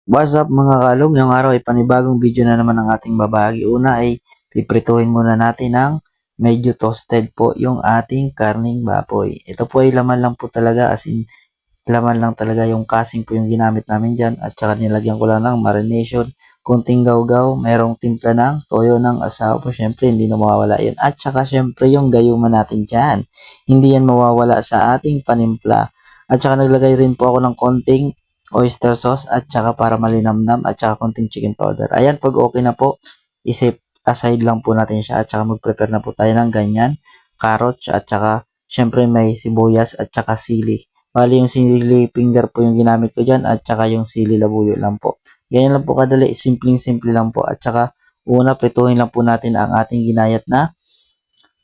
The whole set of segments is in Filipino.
What's up mga kalong? Ngayong araw ay panibagong video na naman ang ating babahagi. Una ay piprituhin muna natin ng medyo toasted po yung ating karning baboy. Ito po ay laman lang po talaga, as in laman lang talaga, yung casing po yung ginamit namin dyan. At saka nilagyan ko lang ng marination, kunting gawgaw, merong timpla ng toyo ng asawa po. Syempre hindi na mawawala yan. At saka syempre yung gayuma natin dyan. Hindi yan mawawala sa ating panimpla. At saka naglagay rin po ako ng konting oyster sauce at saka para malinamnam at saka konting chicken powder. Ayan, pag okay na po, isip aside lang po natin siya at saka mag-prepare na po tayo ng ganyan, carrots at saka syempre may sibuyas at saka sili. Bali yung sili finger po yung ginamit ko dyan at saka yung sili labuyo lang po. Ganyan lang po kadali, simpleng-simple lang po at saka una prituhin lang po natin ang ating ginayat na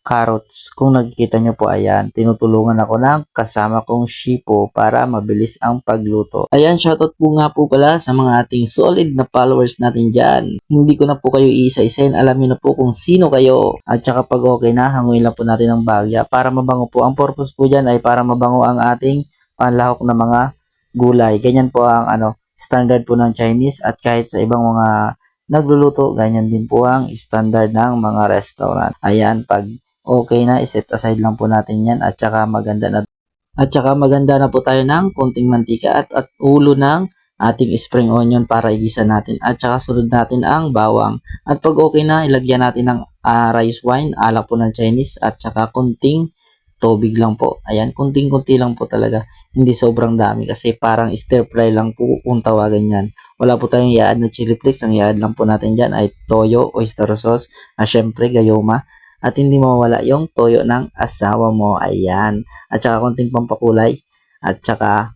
carrots. Kung nakikita nyo po, ayan, tinutulungan ako ng kasama kong Shipo para mabilis ang pagluto. Ayan, shoutout po nga po pala sa mga ating solid na followers natin dyan. Hindi ko na po kayo iisa-isain, alam nyo na po kung sino kayo. At saka pag okay na, hanguin lang po natin ng bagya para mabango po. Ang purpose po dyan ay para mabango ang ating panlahok na mga gulay. Ganyan po ang standard po ng Chinese at kahit sa ibang mga nagluluto, ganyan din po ang standard ng mga restaurant. Ayan, pag okay na, iset aside lang po natin yan at saka maganda na po tayo ng konting mantika at ulo ng ating spring onion para igisa natin at saka sunod natin ang bawang. At pag okay na, ilagyan natin ng rice wine, alak po ng Chinese at saka konting tubig lang po. Ayan, kunting-kunti lang po talaga. Hindi sobrang dami kasi parang stir fry lang po kung tawagan yan. Wala po tayong i-add na chili flakes. Ang i-add lang po natin dyan ay toyo, oyster sauce, syempre gayoma. At hindi mawala yung toyo ng asawa mo. Ayan. At saka konting pampakulay. At saka,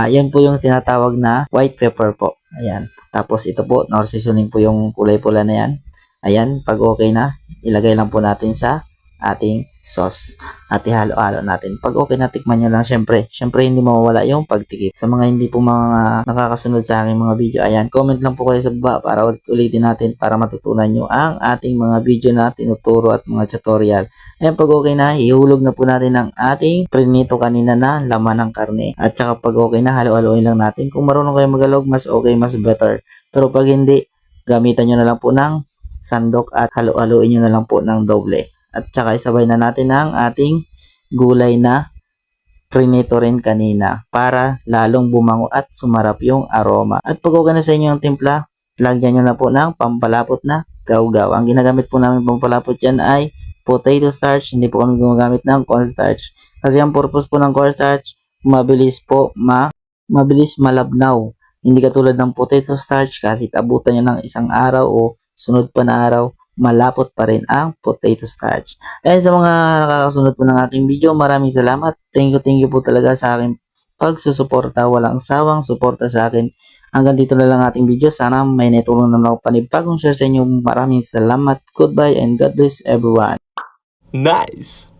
yan po yung tinatawag na white pepper po. Ayan. Tapos ito po, nor seasoning po yung kulay pula na yan. Ayan, pag okay na, ilagay lang po natin sa ating sauce at ihalo-halo natin. Pag okay na, tikman nyo lang syempre hindi mawawala yung pagtikip. Sa mga hindi po mga nakakasunod sa aking mga video, ayan, comment lang po kayo sa baba para ulitin natin para matutunan nyo ang ating mga video na tinuturo at mga tutorial. Ayan, pag okay na, ihulog na po natin ang ating prinito kanina na laman ng karne. At saka pag okay na, halo-haloin lang natin. Kung marunong kayo magalog, mas okay, mas better. Pero pag hindi, gamitan nyo na lang po ng sandok at halo-haloin nyo na lang po ng doble. At saka isabay na natin ang ating gulay na prinito rin kanina para lalong bumango at sumarap yung aroma. At pag okay na sa inyo yung timpla, lagyan nyo na po ng pampalapot na gawgaw. Ang ginagamit po namin pampalapot dyan ay potato starch, hindi po kami gumagamit ng cornstarch. Kasi ang purpose po ng cornstarch, mabilis malabnaw. Hindi katulad ng potato starch kasi abutan nyo ng isang araw o sunod pa na araw, malapot pa rin ang potato starch. Ayan, sa mga nakakasunod po ng aking video, maraming salamat. Thank you po talaga sa aking pagsusuporta. Walang sawang suporta sa akin. Hanggang dito na lang ating video. Sana may naitulong naman ako panibagong share sa inyo. Maraming salamat. Goodbye and God bless everyone. Nice!